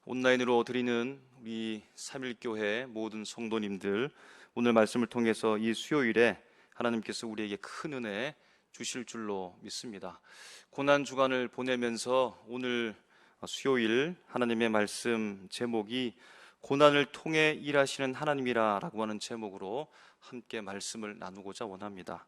온라인으로 드리는 우리 삼일교회 모든 성도님들, 오늘 말씀을 통해서 이 수요일에 하나님께서 우리에게 큰 은혜 주실 줄로 믿습니다. 고난 주간을 보내면서 오늘 수요일 하나님의 말씀 제목이 고난을 통해 일하시는 하나님이라 라고 하는 제목으로 함께 말씀을 나누고자 원합니다.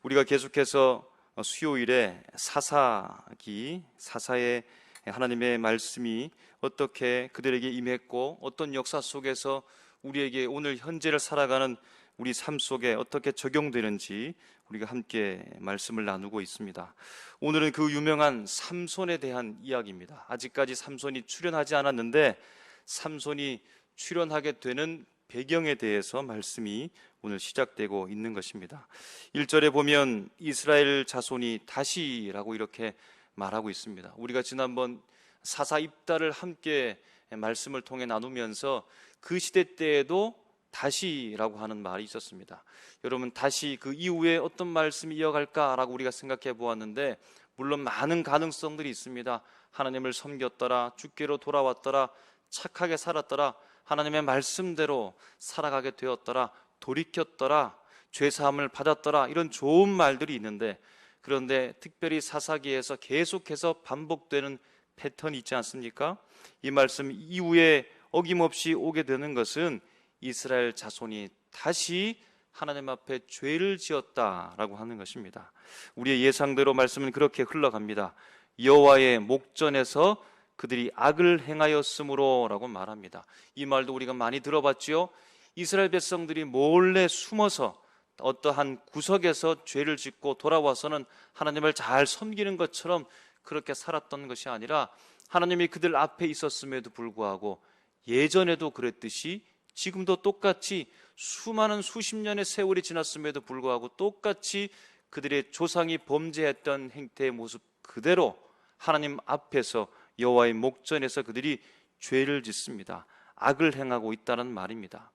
우리가 계속해서 수요일에 사사의 하나님의 말씀이 어떻게 그들에게 임했고 어떤 역사 속에서 우리에게 오늘 현재를 살아가는 우리 삶 속에 어떻게 적용되는지 우리가 함께 말씀을 나누고 있습니다. 오늘은 그 유명한 삼손에 대한 이야기입니다. 아직까지 삼손이 출현하지 않았는데 삼손이 출현하게 되는 배경에 대해서 말씀이 오늘 시작되고 있는 것입니다. 1절에 보면 이스라엘 자손이 다시라고 이렇게 말하고 있습니다. 우리가 지난번 사사 입다를 함께 말씀을 통해 나누면서 그 시대 때에도 다시라고 하는 말이 있었습니다. 여러분, 다시 그 이후에 어떤 말씀이 이어갈까라고 우리가 생각해 보았는데, 물론 많은 가능성들이 있습니다. 하나님을 섬겼더라, 주께로 돌아왔더라, 착하게 살았더라, 하나님의 말씀대로 살아가게 되었더라, 돌이켰더라, 죄사함을 받았더라, 이런 좋은 말들이 있는데, 그런데 특별히 사사기에서 계속해서 반복되는 패턴이 있지 않습니까? 이 말씀 이후에 어김없이 오게 되는 것은 이스라엘 자손이 다시 하나님 앞에 죄를 지었다라고 하는 것입니다. 우리의 예상대로 말씀은 그렇게 흘러갑니다. 여호와의 목전에서 그들이 악을 행하였으므로 라고 말합니다. 이 말도 우리가 많이 들어봤죠. 이스라엘 백성들이 몰래 숨어서 어떠한 구석에서 죄를 짓고 돌아와서는 하나님을 잘 섬기는 것처럼 그렇게 살았던 것이 아니라, 하나님이 그들 앞에 있었음에도 불구하고 예전에도 그랬듯이 지금도 똑같이 수많은 수십 년의 세월이 지났음에도 불구하고 똑같이 그들의 조상이 범죄했던 행태의 모습 그대로 하나님 앞에서 여호와의 목전에서 그들이 죄를 짓습니다. 악을 행하고 있다는 말입니다.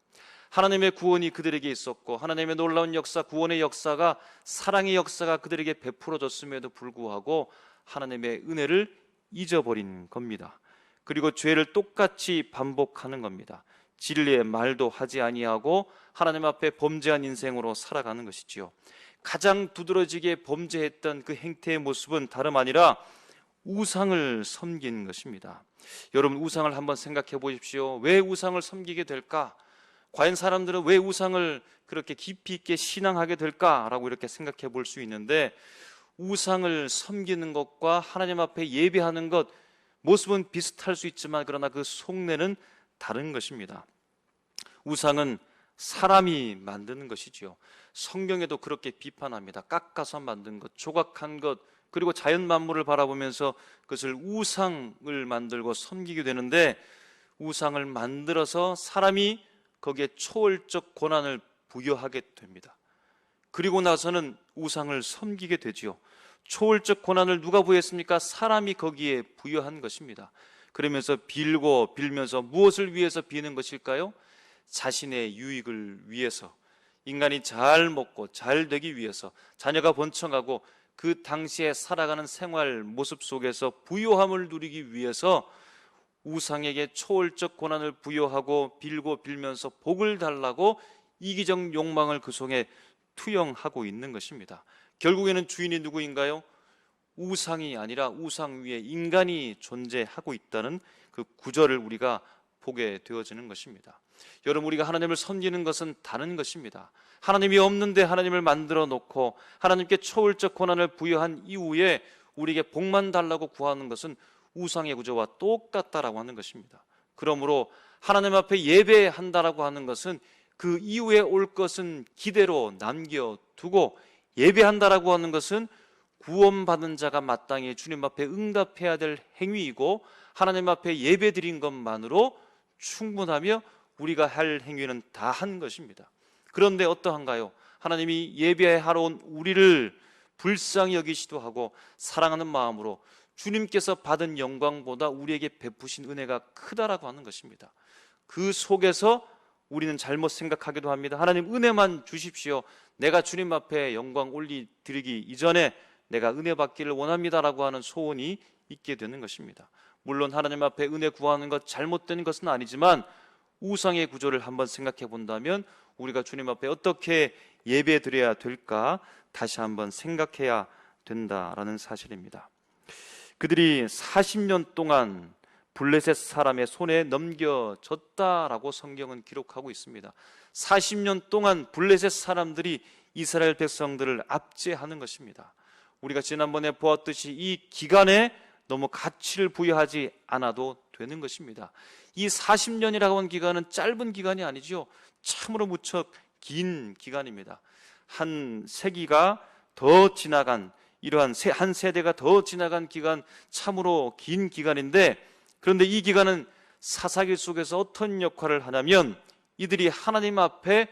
하나님의 구원이 그들에게 있었고 하나님의 놀라운 역사, 구원의 역사가, 사랑의 역사가 그들에게 베풀어졌음에도 불구하고 하나님의 은혜를 잊어버린 겁니다. 그리고 죄를 똑같이 반복하는 겁니다. 진리의 말도 하지 아니하고 하나님 앞에 범죄한 인생으로 살아가는 것이지요. 가장 두드러지게 범죄했던 그 행태의 모습은 다름 아니라 우상을 섬기는 것입니다. 여러분, 우상을 한번 생각해 보십시오. 왜 우상을 섬기게 될까? 과연 사람들은 왜 우상을 그렇게 깊이 있게 신앙하게 될까라고 이렇게 생각해 볼 수 있는데, 우상을 섬기는 것과 하나님 앞에 예배하는 것, 모습은 비슷할 수 있지만 그러나 그 속내는 다른 것입니다. 우상은 사람이 만드는 것이지요. 성경에도 그렇게 비판합니다. 깎아서 만든 것, 조각한 것, 그리고 자연 만물을 바라보면서 그것을 우상을 만들고 섬기게 되는데, 우상을 만들어서 사람이 거기에 초월적 권한을 부여하게 됩니다. 그리고 나서는 우상을 섬기게 되지요. 초월적 권한을 누가 부여했습니까? 사람이 거기에 부여한 것입니다. 그러면서 빌고 빌면서 무엇을 위해서 비는 것일까요? 자신의 유익을 위해서, 인간이 잘 먹고 잘 되기 위해서, 자녀가 번창하고 그 당시에 살아가는 생활 모습 속에서 부요함을 누리기 위해서 우상에게 초월적 권한을 부여하고 빌고 빌면서 복을 달라고 이기적 욕망을 그 속에 투영하고 있는 것입니다. 결국에는 주인이 누구인가요? 우상이 아니라 우상 위에 인간이 존재하고 있다는 그 구절을 우리가 보게 되어지는 것입니다. 여러분, 우리가 하나님을 섬기는 것은 다른 것입니다. 하나님이 없는데 하나님을 만들어 놓고 하나님께 초월적 권한을 부여한 이후에 우리에게 복만 달라고 구하는 것은 우상의 구조와 똑같다라고 하는 것입니다. 그러므로 하나님 앞에 예배한다라고 하는 것은 그 이후에 올 것은 기대로 남겨두고, 예배한다라고 하는 것은 구원받은 자가 마땅히 주님 앞에 응답해야 될 행위이고, 하나님 앞에 예배드린 것만으로 충분하며 우리가 할 행위는 다 한 것입니다. 그런데 어떠한가요? 하나님이 예배하러 온 우리를 불쌍히 여기시도 하고 사랑하는 마음으로 주님께서 받은 영광보다 우리에게 베푸신 은혜가 크다라고 하는 것입니다. 그 속에서 우리는 잘못 생각하기도 합니다. 하나님, 은혜만 주십시오. 내가 주님 앞에 영광 드리기 이전에 내가 은혜 받기를 원합니다라고 하는 소원이 있게 되는 것입니다. 물론 하나님 앞에 은혜 구하는 것 잘못된 것은 아니지만 우상의 구조를 한번 생각해 본다면 우리가 주님 앞에 어떻게 예배 드려야 될까 다시 한번 생각해야 된다라는 사실입니다. 그들이 40년 동안 블레셋 사람의 손에 넘겨졌다라고 성경은 기록하고 있습니다. 40년 동안 블레셋 사람들이 이스라엘 백성들을 압제하는 것입니다. 우리가 지난번에 보았듯이 이 기간에 너무 가치를 부여하지 않아도 되는 것입니다. 이 40년이라고 하는 기간은 짧은 기간이 아니죠. 참으로 무척 긴 기간입니다. 한 세기가 더 지나간 이러한 한 세대가 더 지나간 기간, 참으로 긴 기간인데, 그런데 이 기간은 사사기 속에서 어떤 역할을 하냐면 이들이 하나님 앞에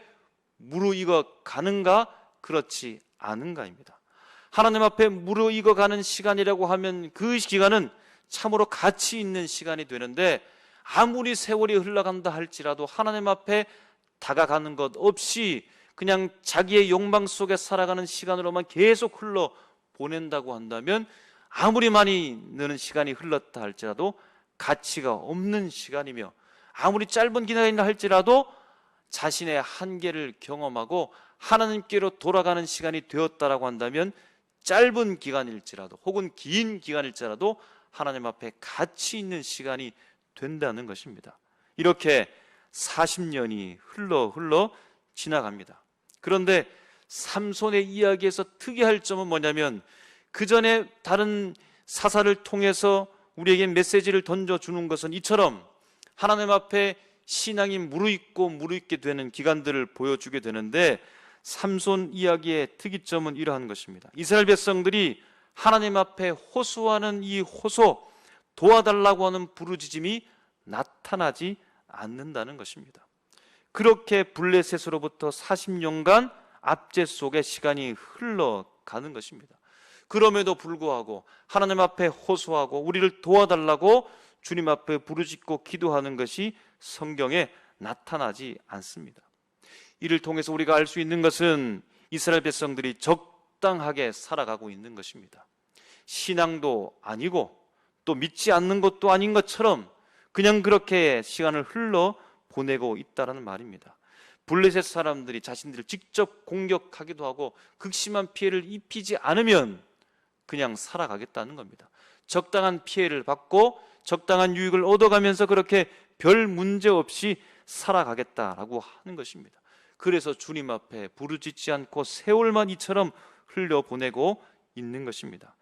무르익어 가는가 그렇지 않은가입니다. 하나님 앞에 무르익어 가는 시간이라고 하면 그 기간은 참으로 가치 있는 시간이 되는데, 아무리 세월이 흘러간다 할지라도 하나님 앞에 다가가는 것 없이 그냥 자기의 욕망 속에 살아가는 시간으로만 계속 흘러 보낸다고 한다면 아무리 많이 느는 시간이 흘렀다 할지라도 가치가 없는 시간이며, 아무리 짧은 기간이라 할지라도 자신의 한계를 경험하고 하나님께로 돌아가는 시간이 되었다라고 한다면 짧은 기간일지라도 혹은 긴 기간일지라도 하나님 앞에 가치 있는 시간이 된다는 것입니다. 이렇게 40년이 흘러 지나갑니다. 그런데 삼손의 이야기에서 특이할 점은 뭐냐면, 그 전에 다른 사사를 통해서 우리에게 메시지를 던져주는 것은 이처럼 하나님 앞에 신앙이 무르익게 되는 기간들을 보여주게 되는데, 삼손 이야기의 특이점은 이러한 것입니다. 이스라엘 백성들이 하나님 앞에 호소하는 이 호소, 도와달라고 하는 부르짖음이 나타나지 않는다는 것입니다. 그렇게 블레셋으로부터 40년간 압제 속에 시간이 흘러가는 것입니다. 그럼에도 불구하고 하나님 앞에 호소하고 우리를 도와달라고 주님 앞에 부르짖고 기도하는 것이 성경에 나타나지 않습니다. 이를 통해서 우리가 알 수 있는 것은 이스라엘 백성들이 적당하게 살아가고 있는 것입니다. 신앙도 아니고 또 믿지 않는 것도 아닌 것처럼 그냥 그렇게 시간을 흘러 보내고 있다는 말입니다. 블레셋 사람들이 자신들을 직접 공격하기도 하고 극심한 피해를 입히지 않으면 그냥 살아가겠다는 겁니다. 적당한 피해를 받고 적당한 유익을 얻어가면서 그렇게 별 문제 없이 살아가겠다라고 하는 것입니다. 그래서 주님 앞에 부르짖지 않고 세월만 이처럼 흘려보내고 있는 것입니다.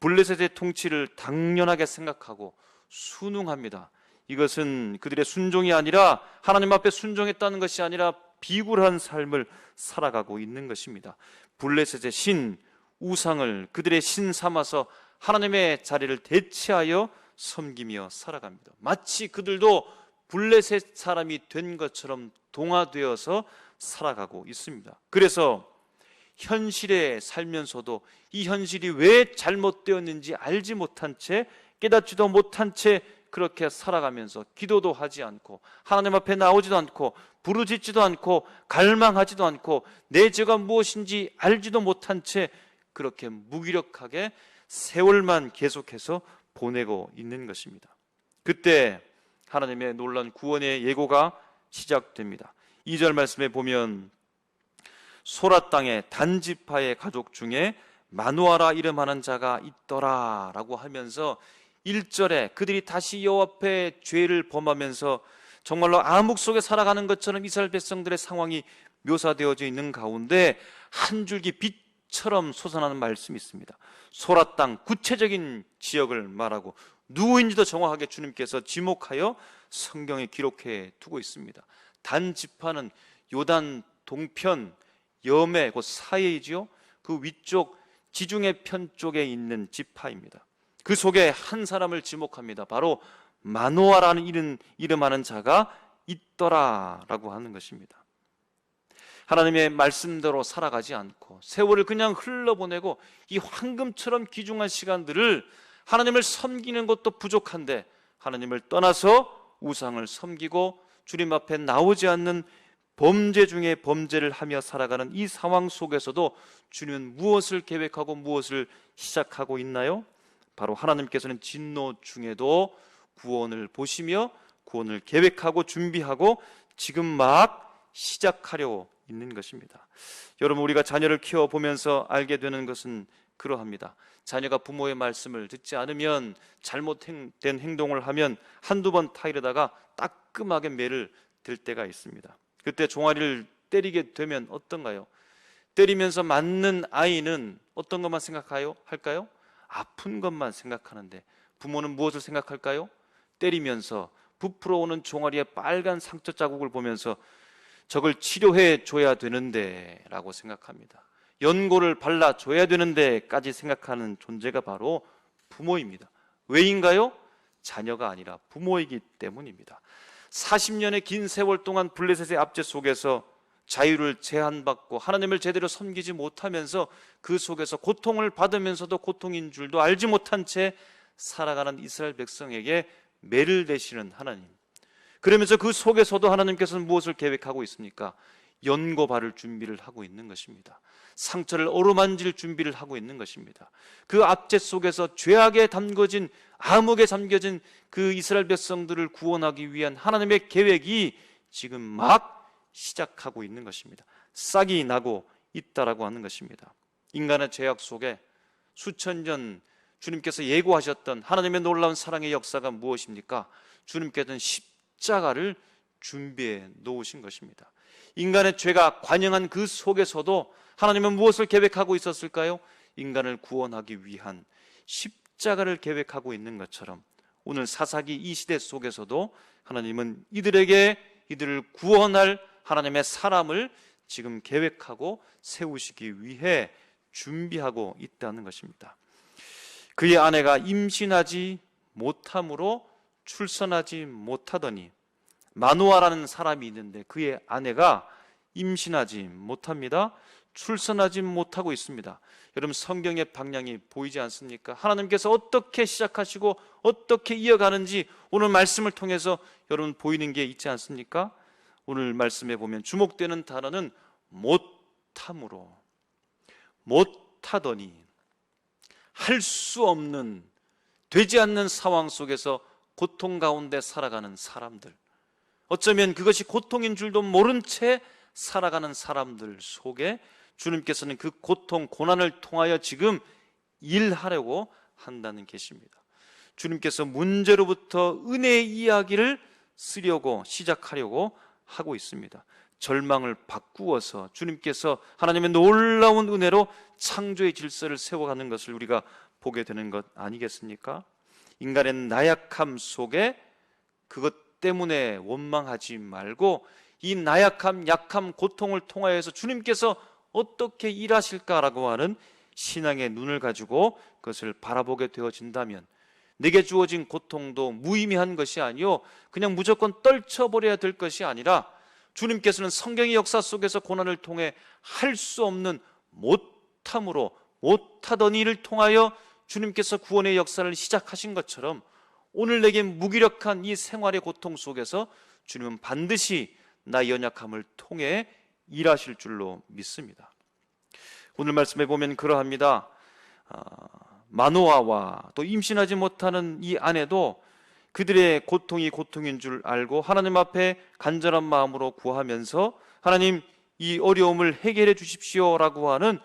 블레셋의 통치를 당연하게 생각하고 순응합니다. 이것은 그들의 순종이 아니라, 하나님 앞에 순종했다는 것이 아니라 비굴한 삶을 살아가고 있는 것입니다. 블레셋의 신, 우상을 그들의 신 삼아서 하나님의 자리를 대체하여 섬기며 살아갑니다. 마치 그들도 블레셋 사람이 된 것처럼 동화되어서 살아가고 있습니다. 그래서 현실에 살면서도 이 현실이 왜 잘못되었는지 알지 못한 채, 깨닫지도 못한 채 그렇게 살아가면서 기도도 하지 않고 하나님 앞에 나오지도 않고 부르짖지도 않고 갈망하지도 않고 내 죄가 무엇인지 알지도 못한 채 그렇게 무기력하게 세월만 계속해서 보내고 있는 것입니다. 그때 하나님의 놀라운 구원의 예고가 시작됩니다. 2절 말씀에 보면 소라 땅의 단지파의 가족 중에 마누아라 이름하는 자가 있더라 라고 하면서 1절에 그들이 다시 여호와 앞에 죄를 범하면서 정말로 암흑 속에 살아가는 것처럼 이스라엘 백성들의 상황이 묘사되어져 있는 가운데 한 줄기 빛처럼 솟아나는 말씀이 있습니다. 소라 땅, 구체적인 지역을 말하고 누구인지도 정확하게 주님께서 지목하여 성경에 기록해 두고 있습니다. 단지파는 요단 동편 염해 그 사이이지요. 그 위쪽 지중해 편 쪽에 있는 지파입니다. 그 속에 한 사람을 지목합니다. 바로 마노아라는 이름하는 자가 있더라라고 하는 것입니다. 하나님의 말씀대로 살아가지 않고 세월을 그냥 흘러보내고 이 황금처럼 귀중한 시간들을 하나님을 섬기는 것도 부족한데 하나님을 떠나서 우상을 섬기고 주님 앞에 나오지 않는 범죄 중에 범죄를 하며 살아가는 이 상황 속에서도 주님은 무엇을 계획하고 무엇을 시작하고 있나요? 바로 하나님께서는 진노 중에도 구원을 보시며 구원을 계획하고 준비하고 지금 막 시작하려고 있는 것입니다. 여러분, 우리가 자녀를 키워보면서 알게 되는 것은 그러합니다. 자녀가 부모의 말씀을 듣지 않으면, 잘못된 행동을 하면 한두 번 타이르다가 따끔하게 매를 들 때가 있습니다. 그때 종아리를 때리게 되면 어떤가요? 때리면서 맞는 아이는 어떤 것만 할까요? 아픈 것만 생각하는데 부모는 무엇을 생각할까요? 때리면서 부풀어 오는 종아리의 빨간 상처 자국을 보면서 저걸 치료해 줘야 되는데 라고 생각합니다. 연고를 발라줘야 되는데까지 생각하는 존재가 바로 부모입니다. 왜인가요? 자녀가 아니라 부모이기 때문입니다. 40년의 긴 세월 동안 블레셋의 압제 속에서 자유를 제한받고 하나님을 제대로 섬기지 못하면서 그 속에서 고통을 받으면서도 고통인 줄도 알지 못한 채 살아가는 이스라엘 백성에게 매를 대시는 하나님, 그러면서 그 속에서도 하나님께서는 무엇을 계획하고 있습니까? 연고 바를 준비를 하고 있는 것입니다. 상처를 어루만질 준비를 하고 있는 것입니다. 그 압제 속에서 죄악에 담겨진, 암흑에 잠겨진 그 이스라엘 백성들을 구원하기 위한 하나님의 계획이 지금 막 시작하고 있는 것입니다. 싹이 나고 있다라고 하는 것입니다. 인간의 죄악 속에 수천 년 주님께서 예고하셨던 하나님의 놀라운 사랑의 역사가 무엇입니까? 주님께서는 십자가를 준비해 놓으신 것입니다. 인간의 죄가 관영한 그 속에서도 하나님은 무엇을 계획하고 있었을까요? 인간을 구원하기 위한 십자가를 계획하고 있는 것처럼 오늘 사사기 이 시대 속에서도 하나님은 이들을 구원할 하나님의 사람을 지금 계획하고 세우시기 위해 준비하고 있다는 것입니다. 그의 아내가 임신하지 못함으로 출산하지 못하더니, 마누아라는 사람이 있는데 그의 아내가 임신하지 못합니다. 출산하지 못하고 있습니다. 여러분, 성경의 방향이 보이지 않습니까? 하나님께서 어떻게 시작하시고 어떻게 이어가는지 오늘 말씀을 통해서 여러분 보이는 게 있지 않습니까? 오늘 말씀에 보면 주목되는 단어는 못함으로, 못하더니, 할 수 없는, 되지 않는 상황 속에서 고통 가운데 살아가는 사람들, 어쩌면 그것이 고통인 줄도 모른 채 살아가는 사람들 속에 주님께서는 그 고통, 고난을 통하여 지금 일하려고 한다는 것입니다. 주님께서 문제로부터 은혜의 이야기를 쓰려고, 시작하려고 하고 있습니다. 절망을 바꾸어서 주님께서 하나님의 놀라운 은혜로 창조의 질서를 세워가는 것을 우리가 보게 되는 것 아니겠습니까? 인간의 나약함 속에 그것 때문에 원망하지 말고 이 나약함, 약함, 고통을 통하여서 주님께서 어떻게 일하실까라고 하는 신앙의 눈을 가지고 그것을 바라보게 되어진다면 내게 주어진 고통도 무의미한 것이 아니요 그냥 무조건 떨쳐버려야 될 것이 아니라 주님께서는 성경의 역사 속에서 고난을 통해 할 수 없는 못함으로, 못하던 일을 통하여 주님께서 구원의 역사를 시작하신 것처럼 오늘 내게 무기력한 이 생활의 고통 속에서 주님은 반드시 나의 연약함을 통해 일하실 줄로 믿습니다. 오늘 말씀에 보면 그러합니다. 마노아와 또 임신하지 못하는 이 아내도 그들의 고통이 고통인 줄 알고 하나님 앞에 간절한 마음으로 구하면서 하나님, 이 어려움을 해결해 주십시오라고 하는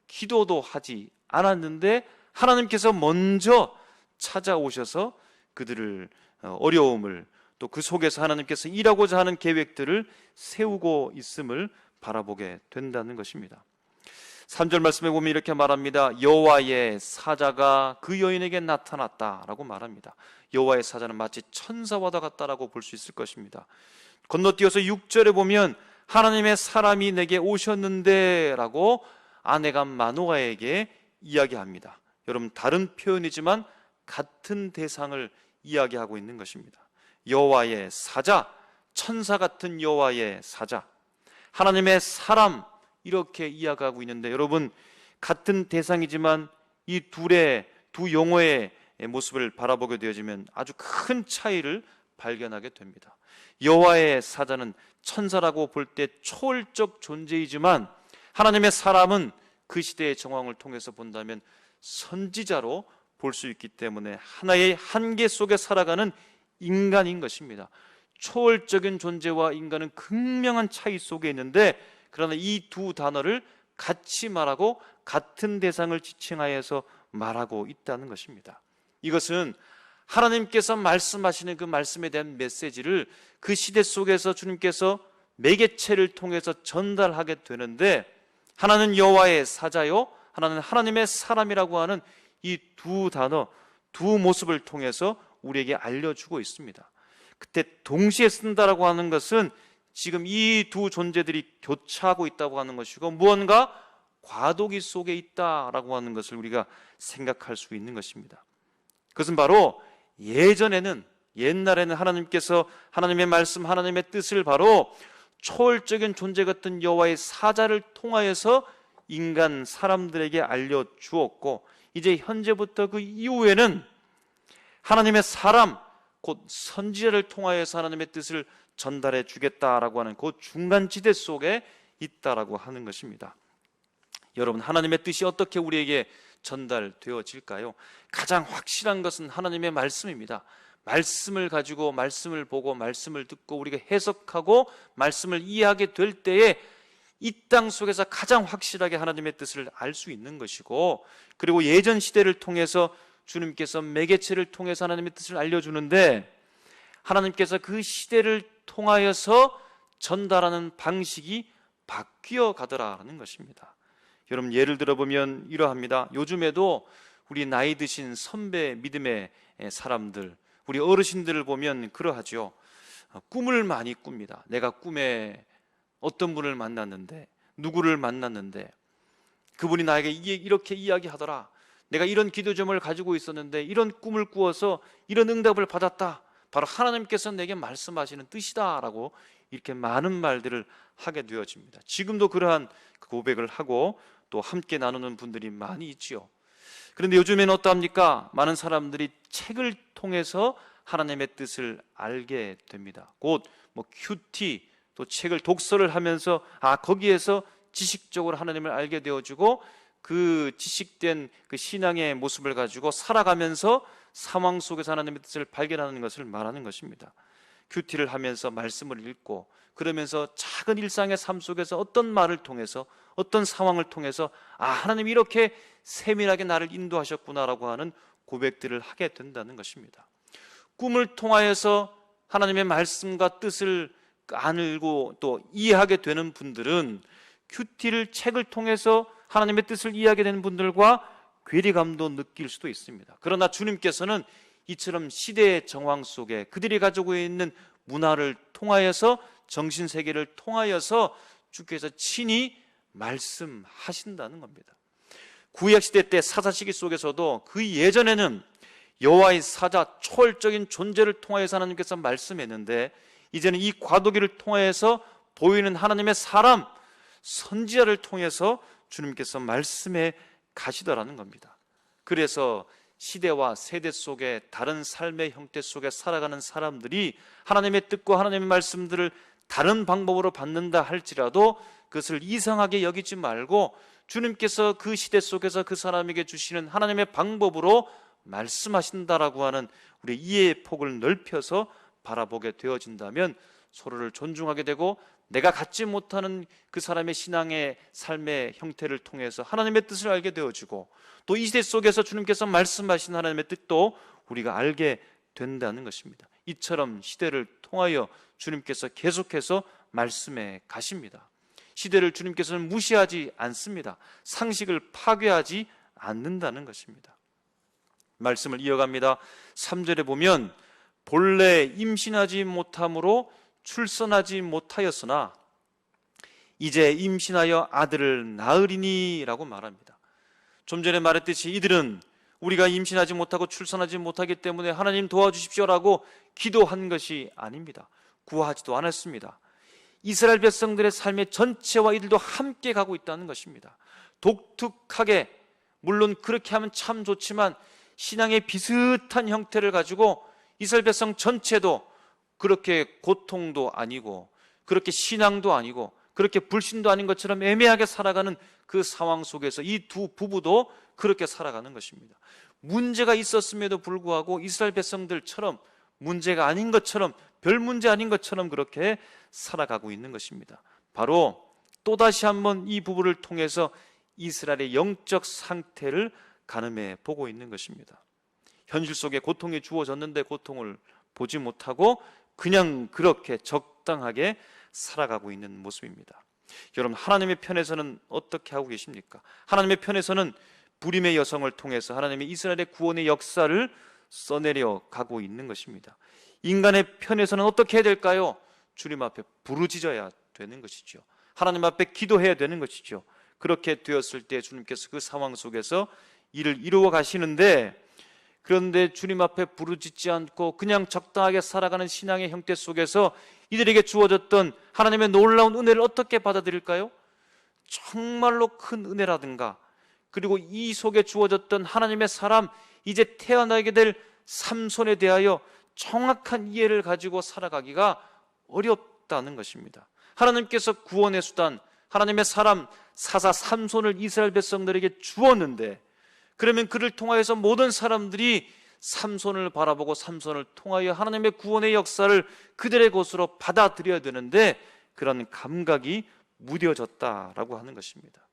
기도도 하지 않았는데 하나님께서 먼저 찾아오셔서 그들을 어려움을, 또 그 속에서 하나님께서 일하고자 하는 계획들을 세우고 있음을 바라보게 된다는 것입니다. 3절 말씀에 보면 이렇게 말합니다. 여호와의 사자가 그 여인에게 나타났다라고 말합니다. 여호와의 사자는 마치 천사와도 같다라고 볼 수 있을 것입니다. 건너뛰어서 6절에 보면 하나님의 사람이 내게 오셨는데 라고 아내가 마노아에게 이야기합니다. 여러분, 다른 표현이지만 같은 대상을 이야기하고 있는 것입니다. 여호와의 사자, 천사 같은 여호와의 사자, 하나님의 사람, 이렇게 이야기하고 있는데 여러분, 같은 대상이지만 이 두 용어의 모습을 바라보게 되어지면 아주 큰 차이를 발견하게 됩니다. 여호와의 사자는 천사라고 볼 때 초월적 존재이지만 하나님의 사람은 그 시대의 정황을 통해서 본다면 선지자로 볼 수 있기 때문에 하나의 한계 속에 살아가는 인간인 것입니다. 초월적인 존재와 인간은 극명한 차이 속에 있는데, 그러나 이 두 단어를 같이 말하고 같은 대상을 지칭하여서 말하고 있다는 것입니다. 이것은 하나님께서 말씀하시는 그 말씀에 대한 메시지를 그 시대 속에서 주님께서 매개체를 통해서 전달하게 되는데, 하나는 여호와의 사자요, 하나는 하나님의 사람이라고 하는 이 두 단어, 두 모습을 통해서 우리에게 알려주고 있습니다. 그때 동시에 쓴다라고 하는 것은 지금 이 두 존재들이 교차하고 있다고 하는 것이고, 무언가 과도기 속에 있다라고 하는 것을 우리가 생각할 수 있는 것입니다. 그것은 바로 옛날에는 하나님께서 하나님의 말씀, 하나님의 뜻을 바로 초월적인 존재 같은 여호와의 사자를 통하여서 인간 사람들에게 알려주었고, 이제 현재부터 그 이후에는 하나님의 사람, 곧 선지자를 통하여서 하나님의 뜻을 전달해 주겠다라고 하는 그 중간지대 속에 있다라고 하는 것입니다. 여러분, 하나님의 뜻이 어떻게 우리에게 전달되어질까요? 가장 확실한 것은 하나님의 말씀입니다. 말씀을 가지고, 말씀을 보고, 말씀을 듣고, 우리가 해석하고 말씀을 이해하게 될 때에 이 땅 속에서 가장 확실하게 하나님의 뜻을 알 수 있는 것이고, 그리고 예전 시대를 통해서 주님께서 매개체를 통해서 하나님의 뜻을 알려주는데, 하나님께서 그 시대를 통하여서 전달하는 방식이 바뀌어 가더라는 것입니다. 여러분, 예를 들어보면 이러합니다. 요즘에도 우리 나이 드신 선배 믿음의 사람들, 우리 어르신들을 보면 그러하죠. 꿈을 많이 꿉니다. 내가 꿈에 어떤 분을 만났는데, 누구를 만났는데, 그분이 나에게 이렇게 이야기하더라. 내가 이런 기도점을 가지고 있었는데 이런 꿈을 꾸어서 이런 응답을 받았다. 바로 하나님께서 내게 말씀하시는 뜻이다 라고 이렇게 많은 말들을 하게 되어집니다. 지금도 그러한 고백을 하고 또 함께 나누는 분들이 많이 있지요. 그런데 요즘에는 어떠합니까? 많은 사람들이 책을 통해서 하나님의 뜻을 알게 됩니다. 곧 큐티, 또 책을 독서를 하면서 거기에서 지식적으로 하나님을 알게 되어지고, 그 지식된 그 신앙의 모습을 가지고 살아가면서 상황 속에서 하나님의 뜻을 발견하는 것을 말하는 것입니다. 큐티를 하면서 말씀을 읽고, 그러면서 작은 일상의 삶 속에서 어떤 말을 통해서, 어떤 상황을 통해서 하나님이 이렇게 세밀하게 나를 인도하셨구나라고 하는 고백들을 하게 된다는 것입니다. 꿈을 통하여서 하나님의 말씀과 뜻을 알고 또 이해하게 되는 분들은 큐티를, 책을 통해서 하나님의 뜻을 이해하게 되는 분들과 괴리감도 느낄 수도 있습니다. 그러나 주님께서는 이처럼 시대의 정황 속에 그들이 가지고 있는 문화를 통하여서, 정신세계를 통하여서 주께서 친히 말씀하신다는 겁니다. 구약시대 때 사사시기 속에서도 그 예전에는 여호와의 사자, 초월적인 존재를 통하여서 하나님께서 말씀했는데, 이제는 이 과도기를 통하여서 보이는 하나님의 사람, 선지자를 통해서 주님께서 말씀해 가시더라는 겁니다. 그래서 시대와 세대 속에 다른 삶의 형태 속에 살아가는 사람들이 하나님의 뜻과 하나님의 말씀들을 다른 방법으로 받는다 할지라도 그것을 이상하게 여기지 말고, 주님께서 그 시대 속에서 그 사람에게 주시는 하나님의 방법으로 말씀하신다라고 하는 우리 이해의 폭을 넓혀서 바라보게 되어진다면 서로를 존중하게 되고, 내가 갖지 못하는 그 사람의 신앙의 삶의 형태를 통해서 하나님의 뜻을 알게 되어지고, 또 이 시대 속에서 주님께서 말씀하신 하나님의 뜻도 우리가 알게 된다는 것입니다. 이처럼 시대를 통하여 주님께서 계속해서 말씀해 가십니다. 시대를 주님께서는 무시하지 않습니다. 상식을 파괴하지 않는다는 것입니다. 말씀을 이어갑니다. 3절에 보면 본래 임신하지 못함으로 출산하지 못하였으나 이제 임신하여 아들을 낳으리니 라고 말합니다. 좀 전에 말했듯이 이들은 우리가 임신하지 못하고 출산하지 못하기 때문에 하나님 도와주십시오라고 기도한 것이 아닙니다. 구하지도 않았습니다. 이스라엘 백성들의 삶의 전체와 이들도 함께 가고 있다는 것입니다. 독특하게, 물론 그렇게 하면 참 좋지만 신앙의 비슷한 형태를 가지고 이스라엘 백성 전체도 그렇게 고통도 아니고, 그렇게 신앙도 아니고, 그렇게 불신도 아닌 것처럼 애매하게 살아가는 그 상황 속에서 이 두 부부도 그렇게 살아가는 것입니다. 문제가 있었음에도 불구하고 이스라엘 백성들처럼 문제가 아닌 것처럼, 별 문제 아닌 것처럼 그렇게 살아가고 있는 것입니다. 바로 또다시 한번 이 부부를 통해서 이스라엘의 영적 상태를 가늠해 보고 있는 것입니다. 현실 속에 고통이 주어졌는데 고통을 보지 못하고 그냥 그렇게 적당하게 살아가고 있는 모습입니다. 여러분, 하나님의 편에서는 어떻게 하고 계십니까? 하나님의 편에서는 불임의 여성을 통해서 하나님의 이스라엘의 구원의 역사를 써내려 가고 있는 것입니다. 인간의 편에서는 어떻게 해야 될까요? 주님 앞에 부르짖어야 되는 것이죠. 하나님 앞에 기도해야 되는 것이죠. 그렇게 되었을 때 주님께서 그 상황 속에서 일을 이루어 가시는데, 그런데 주님 앞에 부르짖지 않고 그냥 적당하게 살아가는 신앙의 형태 속에서 이들에게 주어졌던 하나님의 놀라운 은혜를 어떻게 받아들일까요? 정말로 큰 은혜라든가, 그리고 이 속에 주어졌던 하나님의 사람, 이제 태어나게 될 삼손에 대하여 정확한 이해를 가지고 살아가기가 어렵다는 것입니다. 하나님께서 구원의 수단, 하나님의 사람 사사 삼손을 이스라엘 백성들에게 주었는데, 그러면 그를 통하여서 모든 사람들이 삼손을 바라보고 삼손을 통하여 하나님의 구원의 역사를 그들의 것으로 받아들여야 되는데, 그런 감각이 무뎌졌다라고 하는 것입니다.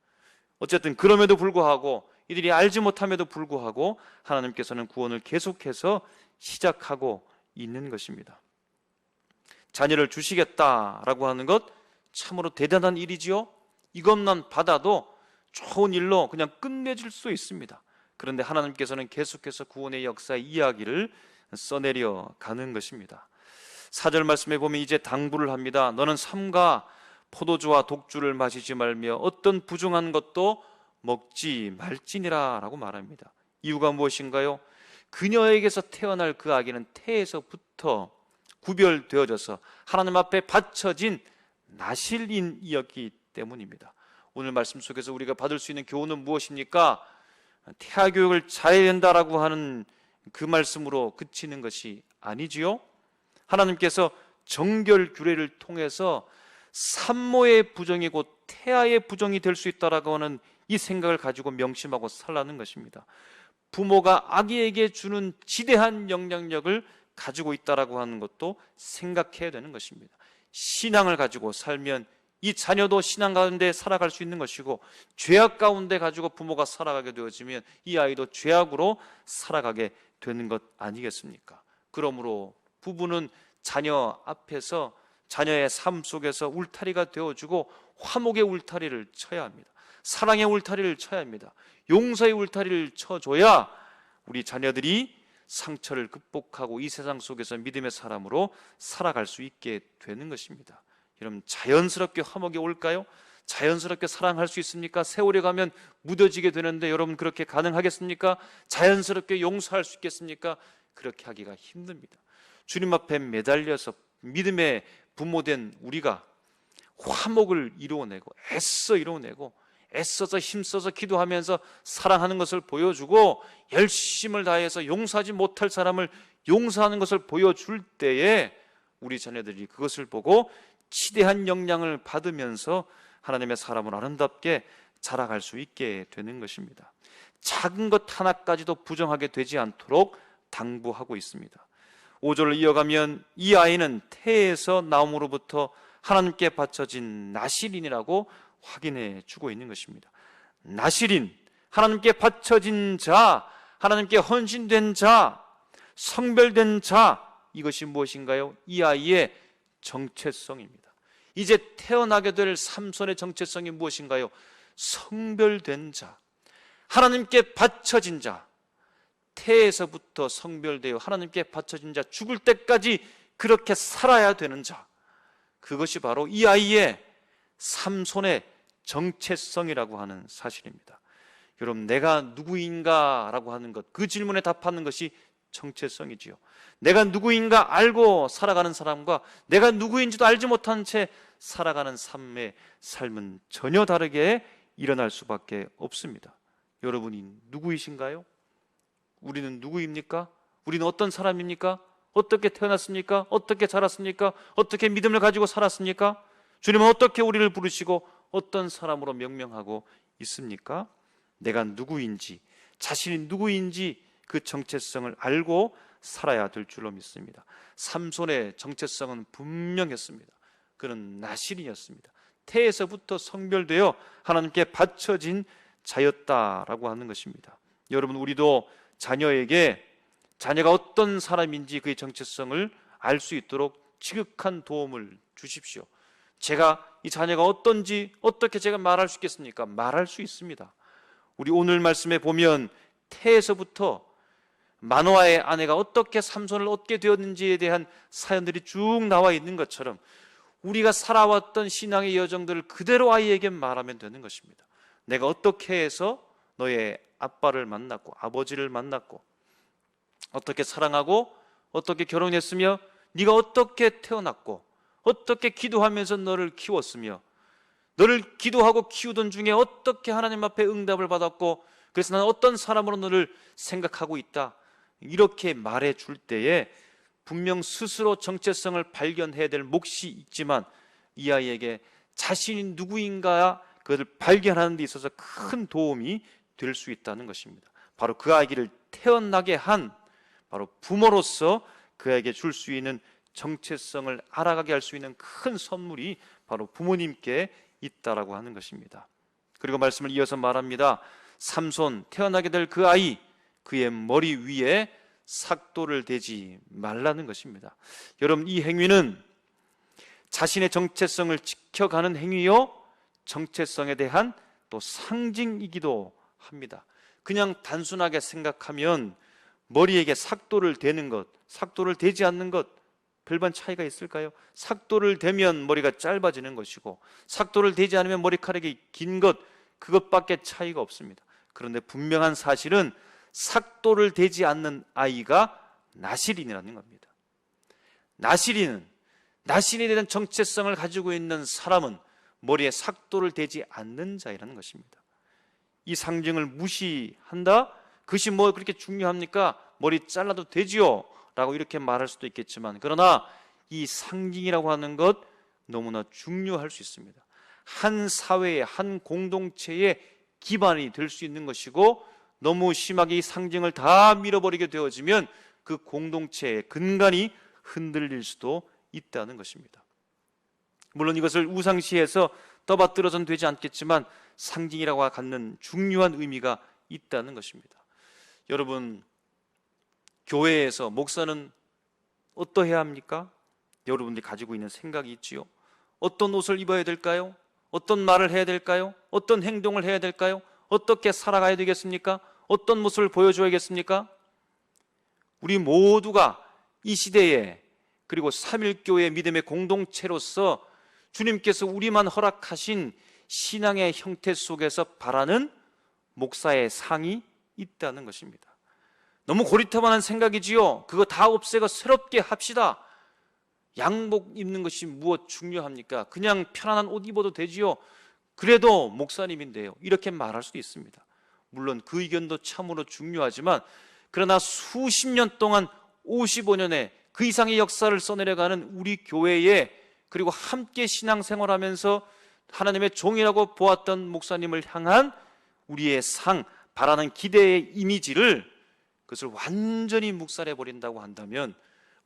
어쨌든 그럼에도 불구하고, 이들이 알지 못함에도 불구하고 하나님께서는 구원을 계속해서 시작하고 있는 것입니다. 자녀를 주시겠다라고 하는 것 참으로 대단한 일이지요. 이것만 받아도 좋은 일로 그냥 끝내줄 수 있습니다. 그런데 하나님께서는 계속해서 구원의 역사의 이야기를 써내려 가는 것입니다. 4절 말씀에 보면 이제 당부를 합니다. 너는 삼가 포도주와 독주를 마시지 말며 어떤 부정한 것도 먹지 말지니라 라고 말합니다. 이유가 무엇인가요? 그녀에게서 태어날 그 아기는 태에서부터 구별되어져서 하나님 앞에 바쳐진 나실인이었기 때문입니다. 오늘 말씀 속에서 우리가 받을 수 있는 교훈은 무엇입니까? 태아 교육을 잘해야 된다라고 하는 그 말씀으로 그치는 것이 아니지요. 하나님께서 정결 규례를 통해서 산모의 부정이 곧 태아의 부정이 될 수 있다라고 하는 이 생각을 가지고 명심하고 살라는 것입니다. 부모가 아기에게 주는 지대한 영향력을 가지고 있다라고 하는 것도 생각해야 되는 것입니다. 신앙을 가지고 살면 이 자녀도 신앙 가운데 살아갈 수 있는 것이고, 죄악 가운데 가지고 부모가 살아가게 되어지면 이 아이도 죄악으로 살아가게 되는 것 아니겠습니까? 그러므로 부부는 자녀 앞에서, 자녀의 삶 속에서 울타리가 되어주고 화목의 울타리를 쳐야 합니다. 사랑의 울타리를 쳐야 합니다. 용서의 울타리를 쳐줘야 우리 자녀들이 상처를 극복하고 이 세상 속에서 믿음의 사람으로 살아갈 수 있게 되는 것입니다. 여러분, 자연스럽게 화목이 올까요? 자연스럽게 사랑할 수 있습니까? 세월이 가면 무뎌지게 되는데 여러분, 그렇게 가능하겠습니까? 자연스럽게 용서할 수 있겠습니까? 그렇게 하기가 힘듭니다. 주님 앞에 매달려서 믿음의 부모된 우리가 화목을 이루어내고 애써 이루어내고 애써서 힘써서 기도하면서 사랑하는 것을 보여주고 열심을 다해서 용서하지 못할 사람을 용서하는 것을 보여줄 때에 우리 자녀들이 그것을 보고 치대한 영향을 받으면서 하나님의 사람을 아름답게 자라갈 수 있게 되는 것입니다. 작은 것 하나까지도 부정하게 되지 않도록 당부하고 있습니다. 5절을 이어가면 이 아이는 태에서 나옴으로부터 하나님께 바쳐진 나실인이라고 확인해 주고 있는 것입니다. 나실인, 하나님께 바쳐진 자, 하나님께 헌신된 자, 성별된 자, 이것이 무엇인가요? 이 아이의 정체성입니다. 이제 태어나게 될 삼손의 정체성이 무엇인가요? 성별된 자, 하나님께 바쳐진 자, 태에서부터 성별되어 하나님께 바쳐진 자, 죽을 때까지 그렇게 살아야 되는 자, 그것이 바로 이 아이의 삼손의 정체성이라고 하는 사실입니다. 여러분, 내가 누구인가 라고 하는 것, 그 질문에 답하는 것이 정체성이지요. 내가 누구인가 알고 살아가는 사람과 내가 누구인지도 알지 못한 채 살아가는 삶은 전혀 다르게 일어날 수밖에 없습니다. 여러분이 누구이신가요? 우리는 누구입니까? 우리는 어떤 사람입니까? 어떻게 태어났습니까? 어떻게 자랐습니까? 어떻게 믿음을 가지고 살았습니까? 주님은 어떻게 우리를 부르시고 어떤 사람으로 명명하고 있습니까? 내가 누구인지, 자신이 누구인지 그 정체성을 알고 살아야 될 줄로 믿습니다. 삼손의 정체성은 분명했습니다. 그는 나실인이었습니다. 태에서부터 성별되어 하나님께 바쳐진 자였다라고 하는 것입니다. 여러분, 우리도 자녀에게 자녀가 어떤 사람인지 그의 정체성을 알 수 있도록 지극한 도움을 주십시오. 제가 이 자녀가 어떤지 어떻게 제가 말할 수 있겠습니까? 말할 수 있습니다. 우리 오늘 말씀에 보면 태에서부터 마노아의 아내가 어떻게 삼손을 얻게 되었는지에 대한 사연들이 쭉 나와 있는 것처럼 우리가 살아왔던 신앙의 여정들을 그대로 아이에게 말하면 되는 것입니다. 내가 어떻게 해서 너의 아빠를 만났고 아버지를 만났고 어떻게 사랑하고 어떻게 결혼했으며 네가 어떻게 태어났고 어떻게 기도하면서 너를 키웠으며 너를 기도하고 키우던 중에 어떻게 하나님 앞에 응답을 받았고 그래서 나는 어떤 사람으로 너를 생각하고 있다, 이렇게 말해 줄 때에 분명 스스로 정체성을 발견해야 될 몫이 있지만 이 아이에게 자신이 누구인가 그것을 발견하는 데 있어서 큰 도움이 될 수 있다는 것입니다. 바로 그 아이를 태어나게 한 바로 부모로서 그에게 줄 수 있는 정체성을 알아가게 할 수 있는 큰 선물이 바로 부모님께 있다라고 하는 것입니다. 그리고 말씀을 이어서 말합니다. 삼손, 태어나게 될 그 아이, 그의 머리 위에 삭도를 대지 말라는 것입니다. 여러분, 이 행위는 자신의 정체성을 지켜가는 행위요, 정체성에 대한 또 상징이기도 합니다. 그냥 단순하게 생각하면 머리에게 삭도를 대는 것, 삭도를 대지 않는 것 별반 차이가 있을까요? 삭도를 대면 머리가 짧아지는 것이고 삭도를 대지 않으면 머리카락이 긴 것, 그것밖에 차이가 없습니다. 그런데 분명한 사실은 삭도를 대지 않는 아이가 나실인이라는 겁니다. 나실인에 대한 정체성을 가지고 있는 사람은 머리에 삭도를 대지 않는 자이라는 것입니다. 이 상징을 무시한다? 그것이 뭐 그렇게 중요합니까? 머리 잘라도 되지요? 라고 이렇게 말할 수도 있겠지만, 그러나 이 상징이라고 하는 것 너무나 중요할 수 있습니다. 한 사회의, 한 공동체의 기반이 될 수 있는 것이고, 너무 심하게 이 상징을 다 밀어버리게 되어지면 그 공동체의 근간이 흔들릴 수도 있다는 것입니다. 물론 이것을 우상시해서 떠받들어서는 되지 않겠지만 상징이라고 갖는 중요한 의미가 있다는 것입니다. 여러분, 교회에서 목사는 어떠해야 합니까? 여러분들이 가지고 있는 생각이 있지요. 어떤 옷을 입어야 될까요? 어떤 말을 해야 될까요? 어떤 행동을 해야 될까요? 어떻게 살아가야 되겠습니까? 어떤 모습을 보여줘야겠습니까? 우리 모두가 이 시대에, 그리고 삼일교회 믿음의 공동체로서 주님께서 우리만 허락하신 신앙의 형태 속에서 바라는 목사의 상이 있다는 것입니다. 너무 고리타분한 생각이지요. 그거 다 없애고 새롭게 합시다. 양복 입는 것이 무엇 중요합니까? 그냥 편안한 옷 입어도 되지요. 그래도 목사님인데요, 이렇게 말할 수도 있습니다. 물론 그 의견도 참으로 중요하지만, 그러나 수십 년 동안 55년의 그 이상의 역사를 써내려가는 우리 교회에, 그리고 함께 신앙생활하면서 하나님의 종이라고 보았던 목사님을 향한 우리의 상, 바라는 기대의 이미지를, 그것을 완전히 묵살해버린다고 한다면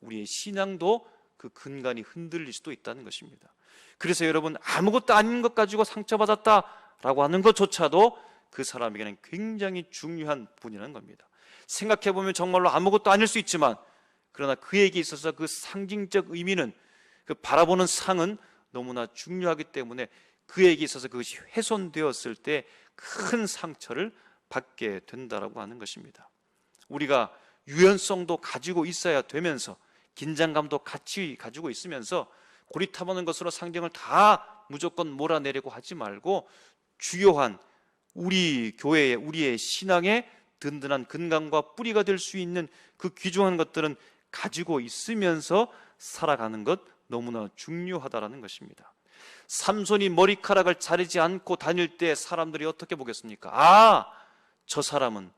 우리의 신앙도 그 근간이 흔들릴 수도 있다는 것입니다. 그래서 여러분, 아무것도 아닌 것 가지고 상처받았다라고 하는 것조차도 그 사람에게는 굉장히 중요한 부분이라는 겁니다. 생각해보면 정말로 아무것도 아닐 수 있지만, 그러나 그에게 있어서 그 상징적 의미는, 그 바라보는 상은 너무나 중요하기 때문에 그에게 있어서 그것이 훼손되었을 때 큰 상처를 받게 된다라고 하는 것입니다. 우리가 유연성도 가지고 있어야 되면서 긴장감도 같이 가지고 있으면서 고리타분한 것으로 상징을 다 무조건 몰아내려고 하지 말고, 주요한 우리 교회의, 우리의 신앙의 든든한 근간과 뿌리가 될 수 있는 그 귀중한 것들은 가지고 있으면서 살아가는 것 너무나 중요하다라는 것입니다. 삼손이 머리카락을 자르지 않고 다닐 때 사람들이 어떻게 보겠습니까? 아, 저 사람은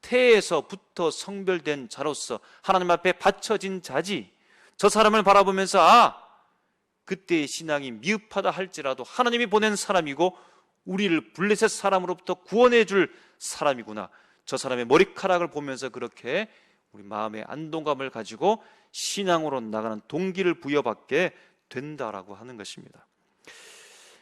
태에서부터 성별된 자로서 하나님 앞에 바쳐진 자지. 저 사람을 바라보면서 아, 그때의 신앙이 미흡하다 할지라도 하나님이 보낸 사람이고 우리를 블레셋 사람으로부터 구원해 줄 사람이구나. 저 사람의 머리카락을 보면서 그렇게 우리 마음의 안동감을 가지고 신앙으로 나가는 동기를 부여받게 된다라고 하는 것입니다.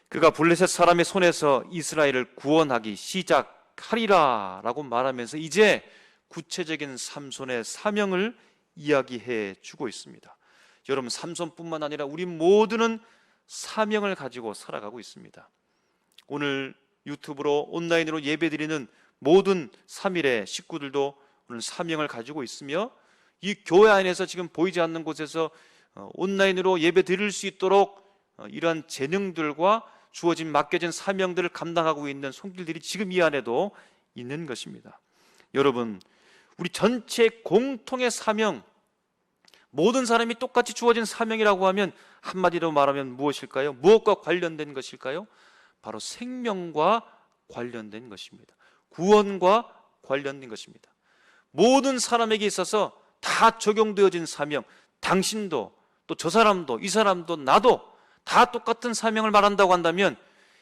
그가 블레셋 사람의 손에서 이스라엘을 구원하기 시작하리라 라고 말하면서 이제 구체적인 삼손의 사명을 이야기해 주고 있습니다. 여러분, 삼손뿐만 아니라 우리 모두는 사명을 가지고 살아가고 있습니다. 오늘 유튜브로 온라인으로 예배드리는 모든 3일의 식구들도 오늘 사명을 가지고 있으며, 이 교회 안에서 지금 보이지 않는 곳에서 온라인으로 예배드릴 수 있도록 이러한 재능들과 주어진 맡겨진 사명들을 감당하고 있는 손길들이 지금 이 안에도 있는 것입니다. 여러분, 우리 전체 공통의 사명, 모든 사람이 똑같이 주어진 사명이라고 하면 한마디로 말하면 무엇일까요? 무엇과 관련된 것일까요? 바로 생명과 관련된 것입니다. 구원과 관련된 것입니다. 모든 사람에게 있어서 다 적용되어진 사명, 당신도 또 저 사람도 이 사람도 나도 다 똑같은 사명을 말한다고 한다면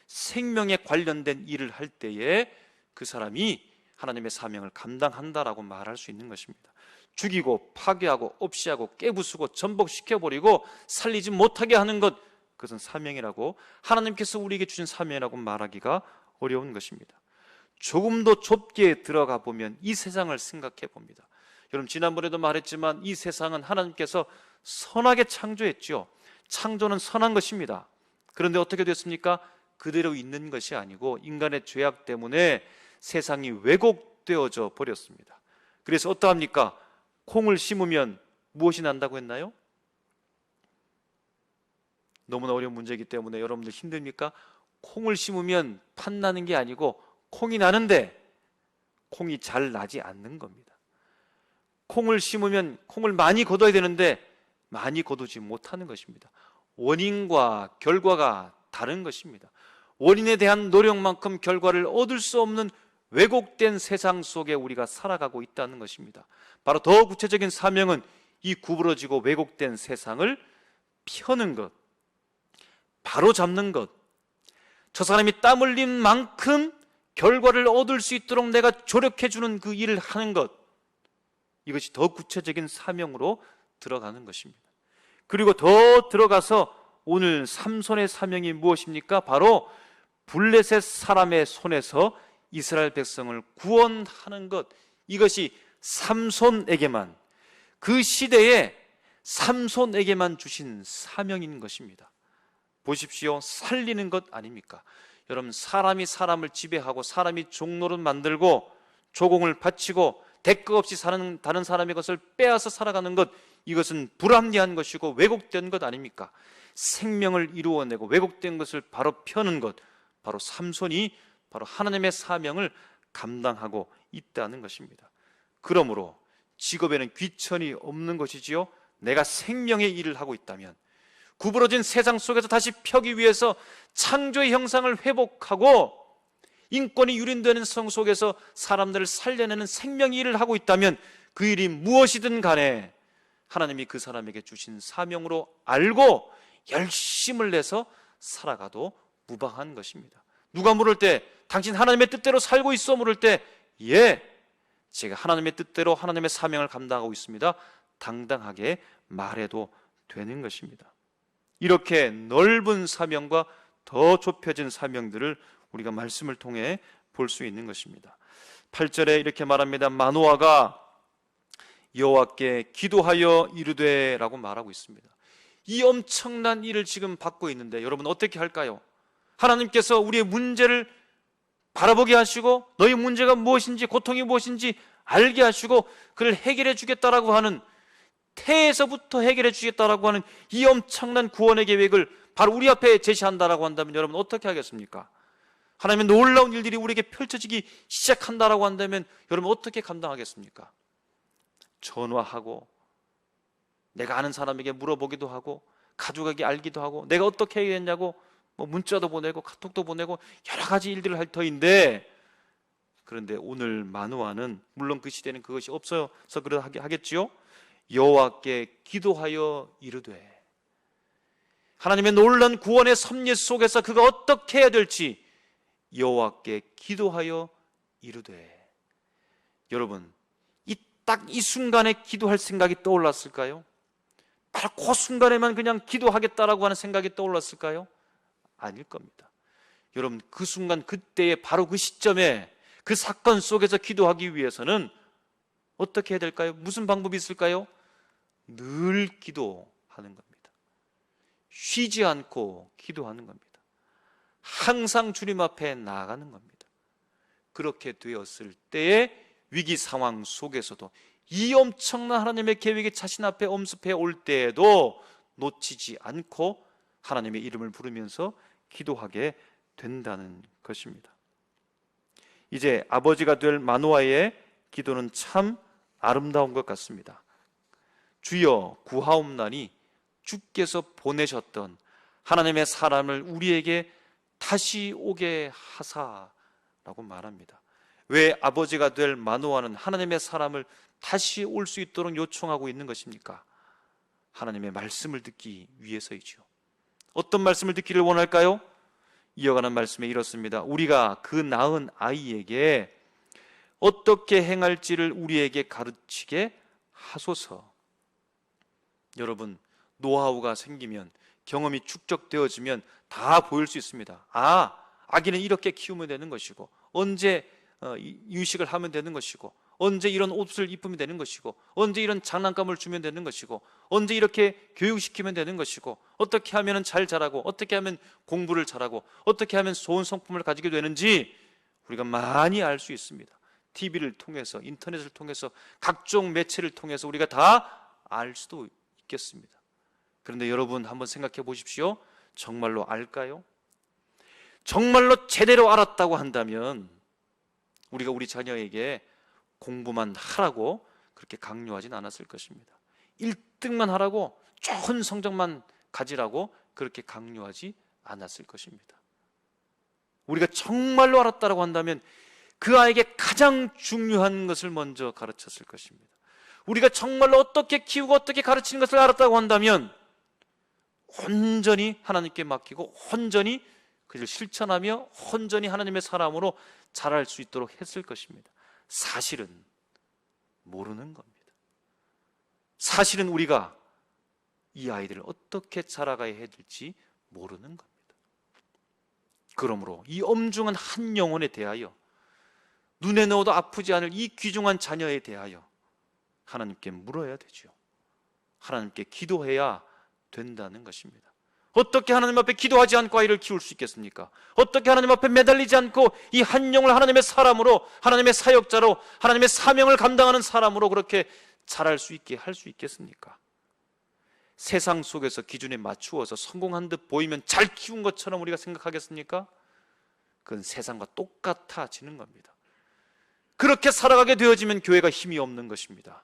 생명에 관련된 일을 할 때에 그 사람이 하나님의 사명을 감당한다라고 말할 수 있는 것입니다. 죽이고 파괴하고 없이하고 깨부수고 전복시켜버리고 살리지 못하게 하는 것, 그것은 사명이라고, 하나님께서 우리에게 주신 사명이라고 말하기가 어려운 것입니다. 조금 더 좁게 들어가 보면 이 세상을 생각해 봅니다. 여러분, 지난번에도 말했지만 이 세상은 하나님께서 선하게 창조했죠. 창조는 선한 것입니다. 그런데 어떻게 됐습니까? 그대로 있는 것이 아니고 인간의 죄악 때문에 세상이 왜곡되어져 버렸습니다. 그래서 어떠합니까? 콩을 심으면 무엇이 난다고 했나요? 너무나 어려운 문제이기 때문에 여러분들 힘듭니까? 콩을 심으면 팥 나는 게 아니고 콩이 나는데 콩이 잘 나지 않는 겁니다. 콩을 심으면 콩을 많이 거둬야 되는데 많이 거두지 못하는 것입니다. 원인과 결과가 다른 것입니다. 원인에 대한 노력만큼 결과를 얻을 수 없는 왜곡된 세상 속에 우리가 살아가고 있다는 것입니다. 바로 더 구체적인 사명은 이 구부러지고 왜곡된 세상을 펴는 것, 바로 잡는 것, 저 사람이 땀 흘린 만큼 결과를 얻을 수 있도록 내가 조력해주는 그 일을 하는 것, 이것이 더 구체적인 사명으로 들어가는 것입니다. 그리고 더 들어가서 오늘 삼손의 사명이 무엇입니까? 바로 블레셋 사람의 손에서 이스라엘 백성을 구원하는 것, 이것이 삼손에게만, 그 시대에 삼손에게만 주신 사명인 것입니다. 보십시오, 살리는 것 아닙니까? 여러분, 사람이 사람을 지배하고 사람이 종노릇 만들고 조공을 바치고 대가 없이 사는 다른 사람의 것을 빼앗아 살아가는 것, 이것은 불합리한 것이고 왜곡된 것 아닙니까? 생명을 이루어내고 왜곡된 것을 바로 펴는 것, 바로 삼손이 바로 하나님의 사명을 감당하고 있다는 것입니다. 그러므로 직업에는 귀천이 없는 것이지요. 내가 생명의 일을 하고 있다면 구부러진 세상 속에서 다시 펴기 위해서 창조의 형상을 회복하고 인권이 유린되는 성 속에서 사람들을 살려내는 생명의 일을 하고 있다면 그 일이 무엇이든 간에 하나님이 그 사람에게 주신 사명으로 알고 열심을 내서 살아가도 무방한 것입니다. 누가 물을 때 당신 하나님의 뜻대로 살고 있어? 물을 때 예, 제가 하나님의 뜻대로 하나님의 사명을 감당하고 있습니다, 당당하게 말해도 되는 것입니다. 이렇게 넓은 사명과 더 좁혀진 사명들을 우리가 말씀을 통해 볼 수 있는 것입니다. 8절에 이렇게 말합니다. 마노아가 여호와께 기도하여 이르되 라고 말하고 있습니다. 이 엄청난 일을 지금 받고 있는데 여러분 어떻게 할까요? 하나님께서 우리의 문제를 바라보게 하시고 너희 문제가 무엇인지, 고통이 무엇인지 알게 하시고 그를 해결해 주겠다라고 하는, 태에서부터 해결해 주겠다라고 하는 이 엄청난 구원의 계획을 바로 우리 앞에 제시한다라고 한다면 여러분 어떻게 하겠습니까? 하나님의 놀라운 일들이 우리에게 펼쳐지기 시작한다라고 한다면 여러분 어떻게 감당하겠습니까? 전화하고 내가 아는 사람에게 물어보기도 하고 가족에게 알기도 하고 내가 어떻게 해야 되냐고 문자도 보내고 카톡도 보내고 여러 가지 일들을 할 터인데, 그런데 오늘 마노아는 물론 그 시대는 그것이 없어서 그러하게 하겠지요. 여호와께 기도하여 이르되, 하나님의 놀라운 구원의 섭리 속에서 그가 어떻게 해야 될지 여호와께 기도하여 이르되. 여러분, 이 딱 이 순간에 기도할 생각이 떠올랐을까요? 바로 그 순간에만 그냥 기도하겠다라고 하는 생각이 떠올랐을까요? 아닐 겁니다. 여러분, 그 순간 그때에 바로 그 시점에 그 사건 속에서 기도하기 위해서는 어떻게 해야 될까요? 무슨 방법이 있을까요? 늘 기도하는 겁니다. 쉬지 않고 기도하는 겁니다. 항상 주님 앞에 나아가는 겁니다. 그렇게 되었을 때에 위기 상황 속에서도 이 엄청난 하나님의 계획이 자신 앞에 엄습해 올 때에도 놓치지 않고 하나님의 이름을 부르면서 기도하게 된다는 것입니다. 이제 아버지가 될 마노아의 기도는 참 아름다운 것 같습니다. 주여 구하옵나니 주께서 보내셨던 하나님의 사람을 우리에게 다시 오게 하사라고 말합니다. 왜 아버지가 될 마노아는 하나님의 사람을 다시 올 수 있도록 요청하고 있는 것입니까? 하나님의 말씀을 듣기 위해서이죠. 어떤 말씀을 듣기를 원할까요? 이어가는 말씀에 이렇습니다. 우리가 그 낳은 아이에게 어떻게 행할지를 우리에게 가르치게 하소서. 여러분, 노하우가 생기면, 경험이 축적되어지면 다 보일 수 있습니다. 아기는 이렇게 키우면 되는 것이고, 언제 유식을 하면 되는 것이고, 언제 이런 옷을 입으면 되는 것이고, 언제 이런 장난감을 주면 되는 것이고, 언제 이렇게 교육시키면 되는 것이고, 어떻게 하면 잘 자라고, 어떻게 하면 공부를 잘하고, 어떻게 하면 좋은 성품을 가지게 되는지 우리가 많이 알 수 있습니다. TV를 통해서, 인터넷을 통해서, 각종 매체를 통해서 우리가 다 알 수도 있겠습니다. 그런데 여러분 한번 생각해 보십시오. 정말로 알까요? 정말로 제대로 알았다고 한다면 우리가 우리 자녀에게 공부만 하라고 그렇게 강요하진 않았을 것입니다. 1등만 하라고, 좋은 성적만 가지라고 그렇게 강요하지 않았을 것입니다. 우리가 정말로 알았다고 한다면 그 아이에게 가장 중요한 것을 먼저 가르쳤을 것입니다. 우리가 정말로 어떻게 키우고 어떻게 가르치는 것을 알았다고 한다면 온전히 하나님께 맡기고 온전히 그를 실천하며 온전히 하나님의 사람으로 자랄 수 있도록 했을 것입니다. 사실은 모르는 겁니다. 사실은 우리가 이 아이들을 어떻게 자라가야 해야 될지 모르는 겁니다. 그러므로 이 엄중한 한 영혼에 대하여, 눈에 넣어도 아프지 않을 이 귀중한 자녀에 대하여 하나님께 물어야 되죠. 하나님께 기도해야 된다는 것입니다. 어떻게 하나님 앞에 기도하지 않고 아이를 키울 수 있겠습니까? 어떻게 하나님 앞에 매달리지 않고 이 한 영을 하나님의 사람으로, 하나님의 사역자로, 하나님의 사명을 감당하는 사람으로 그렇게 자랄 수 있게 할 수 있겠습니까? 세상 속에서 기준에 맞추어서 성공한 듯 보이면 잘 키운 것처럼 우리가 생각하겠습니까? 그건 세상과 똑같아지는 겁니다. 그렇게 살아가게 되어지면 교회가 힘이 없는 것입니다.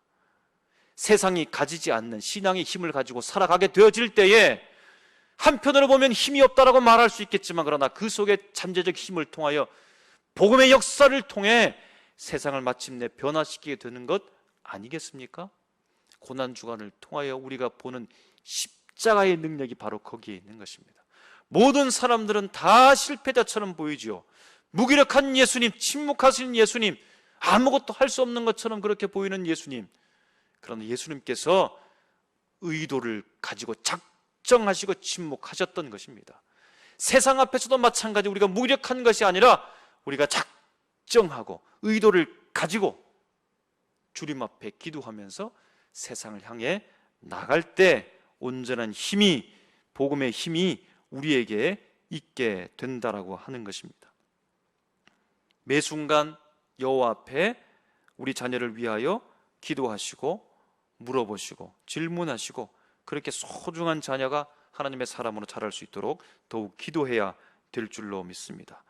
세상이 가지지 않는 신앙의 힘을 가지고 살아가게 되어질 때에 한편으로 보면 힘이 없다라고 말할 수 있겠지만, 그러나 그 속에 잠재적 힘을 통하여 복음의 역사를 통해 세상을 마침내 변화시키게 되는 것 아니겠습니까? 고난주간을 통하여 우리가 보는 십자가의 능력이 바로 거기에 있는 것입니다. 모든 사람들은 다 실패자처럼 보이죠. 무기력한 예수님, 침묵하신 예수님, 아무것도 할 수 없는 것처럼 그렇게 보이는 예수님. 그러나 예수님께서 의도를 가지고 작정하시고 침묵하셨던 것입니다. 세상 앞에서도 마찬가지, 우리가 무력한 것이 아니라 우리가 작정하고 의도를 가지고 주님 앞에 기도하면서 세상을 향해 나갈 때 온전한 힘이, 복음의 힘이 우리에게 있게 된다라고 하는 것입니다. 매 순간 여호와 앞에 우리 자녀를 위하여 기도하시고 물어보시고 질문하시고, 그렇게 소중한 자녀가 하나님의 사람으로 자랄 수 있도록 더욱 기도해야 될 줄로 믿습니다.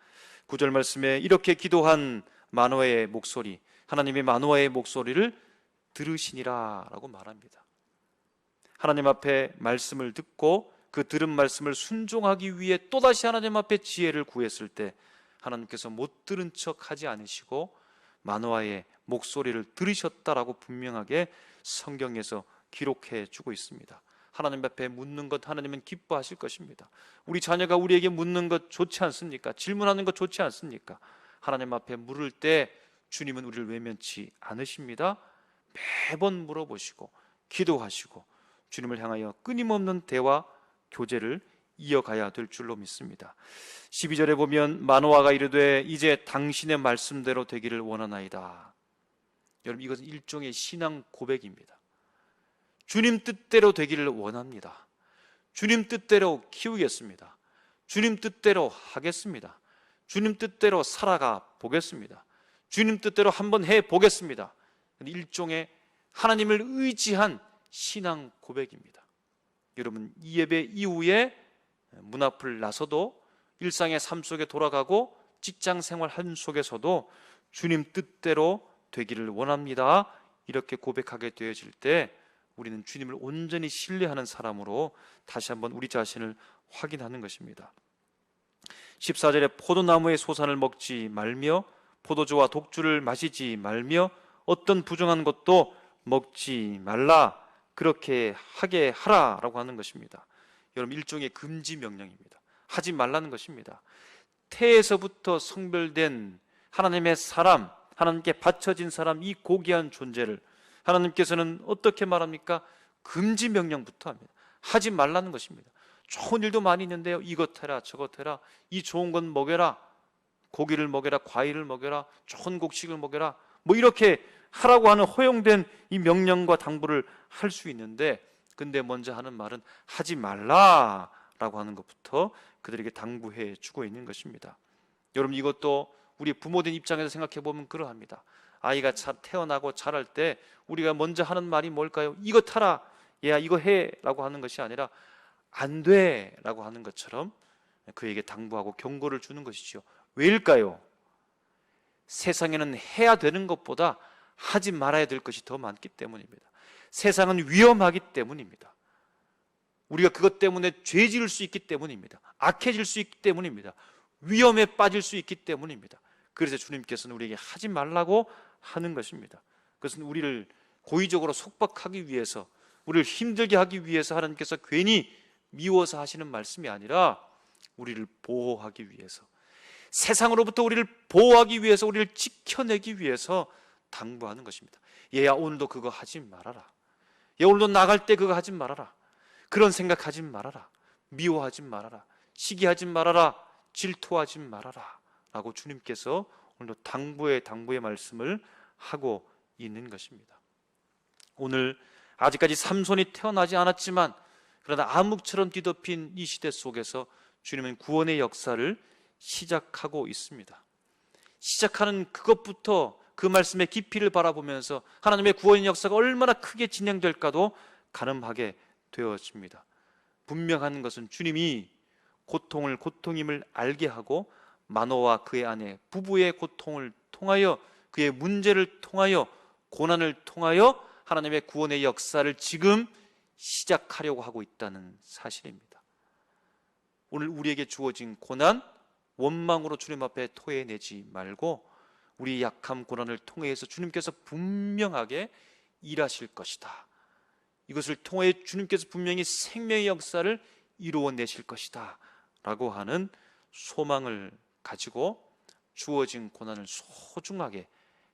9절 말씀에 이렇게 기도한 마노아의 목소리, 하나님이 마노아의 목소리를 들으시니라 라고 말합니다. 하나님 앞에 말씀을 듣고 그 들은 말씀을 순종하기 위해 또다시 하나님 앞에 지혜를 구했을 때 하나님께서 못 들은 척 하지 않으시고 마노아의 목소리를 들으셨다라고 분명하게 성경에서 기록해 주고 있습니다. 하나님 앞에 묻는 것 하나님은 기뻐하실 것입니다. 우리 자녀가 우리에게 묻는 것 좋지 않습니까? 질문하는 것 좋지 않습니까? 하나님 앞에 물을 때 주님은 우리를 외면치 않으십니다. 매번 물어보시고 기도하시고 주님을 향하여 끊임없는 대화 교제를 이어가야 될 줄로 믿습니다. 12절에 보면 마노아가 이르되 이제 당신의 말씀대로 되기를 원하나이다. 여러분, 이것은 일종의 신앙 고백입니다. 주님 뜻대로 되기를 원합니다. 주님 뜻대로 키우겠습니다. 주님 뜻대로 하겠습니다. 주님 뜻대로 살아가 보겠습니다. 주님 뜻대로 한번 해 보겠습니다. 일종의 하나님을 의지한 신앙 고백입니다. 여러분, 이 예배 이후에 문 앞을 나서도 일상의 삶 속에 돌아가고 직장 생활 한 속에서도 주님 뜻대로 되기를 원합니다. 이렇게 고백하게 되어질 때 우리는 주님을 온전히 신뢰하는 사람으로 다시 한번 우리 자신을 확인하는 것입니다. 14절에 포도나무의 소산을 먹지 말며 포도주와 독주를 마시지 말며 어떤 부정한 것도 먹지 말라, 그렇게 하게 하라라고 하는 것입니다. 여러분, 일종의 금지 명령입니다. 하지 말라는 것입니다. 태에서부터 성별된 하나님의 사람, 하나님께 바쳐진 사람, 이 고귀한 존재를 하나님께서는 어떻게 말합니까? 금지 명령부터 합니다. 하지 말라는 것입니다. 좋은 일도 많이 있는데요, 이것 해라 저것 해라, 이 좋은 건 먹여라, 고기를 먹여라, 과일을 먹여라, 좋은 곡식을 먹여라, 뭐 이렇게 하라고 하는 허용된 이 명령과 당부를 할 수 있는데, 근데 먼저 하는 말은 하지 말라라고 하는 것부터 그들에게 당부해 주고 있는 것입니다. 여러분, 이것도 우리 부모된 입장에서 생각해 보면 그러합니다. 아이가 태어나고 자랄 때 우리가 먼저 하는 말이 뭘까요? 이것 하라, 얘야 이거 해 라고 하는 것이 아니라 안 돼 라고 하는 것처럼 그에게 당부하고 경고를 주는 것이죠. 왜일까요? 세상에는 해야 되는 것보다 하지 말아야 될 것이 더 많기 때문입니다. 세상은 위험하기 때문입니다. 우리가 그것 때문에 죄 지을 수 있기 때문입니다. 악해질 수 있기 때문입니다. 위험에 빠질 수 있기 때문입니다. 그래서 주님께서는 우리에게 하지 말라고 하는 것입니다. 그것은 우리를 고의적으로 속박하기 위해서, 우리를 힘들게 하기 위해서 하나님께서 괜히 미워서 하시는 말씀이 아니라 우리를 보호하기 위해서, 세상으로부터 우리를 보호하기 위해서, 우리를 지켜내기 위해서 당부하는 것입니다. 얘야 오늘도 그거 하지 말아라. 얘 오늘도 나갈 때 그거 하지 말아라. 그런 생각하지 말아라. 미워하지 말아라. 시기하지 말아라. 질투하지 말아라 라고 주님께서 오늘도 당부의 말씀을 하고 있는 것입니다. 오늘 아직까지 삼손이 태어나지 않았지만 그러나 암흑처럼 뒤덮인 이 시대 속에서 주님은 구원의 역사를 시작하고 있습니다. 시작하는 그것부터 그 말씀의 깊이를 바라보면서 하나님의 구원의 역사가 얼마나 크게 진행될까도 가늠하게 되어집니다. 분명한 것은 주님이 고통을 고통임을 알게 하고 마노와 그의 아내 부부의 고통을 통하여, 그의 문제를 통하여, 고난을 통하여 하나님의 구원의 역사를 지금 시작하려고 하고 있다는 사실입니다. 오늘 우리에게 주어진 고난, 원망으로 주님 앞에 토해내지 말고 우리 약함 고난을 통해서 주님께서 분명하게 일하실 것이다, 이것을 통해 주님께서 분명히 생명의 역사를 이루어내실 것이다 라고 하는 소망을 가지고 주어진 고난을 소중하게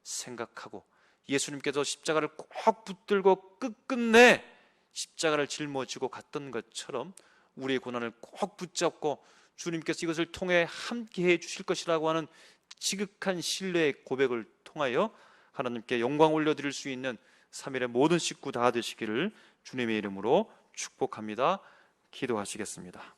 생각하고, 예수님께서 십자가를 꼭 붙들고 끝끝내 십자가를 짊어지고 갔던 것처럼 우리의 고난을 꼭 붙잡고 주님께서 이것을 통해 함께해 주실 것이라고 하는 지극한 신뢰의 고백을 통하여 하나님께 영광 올려드릴 수 있는 3일의 모든 식구 다 되시기를 주님의 이름으로 축복합니다. 기도하시겠습니다.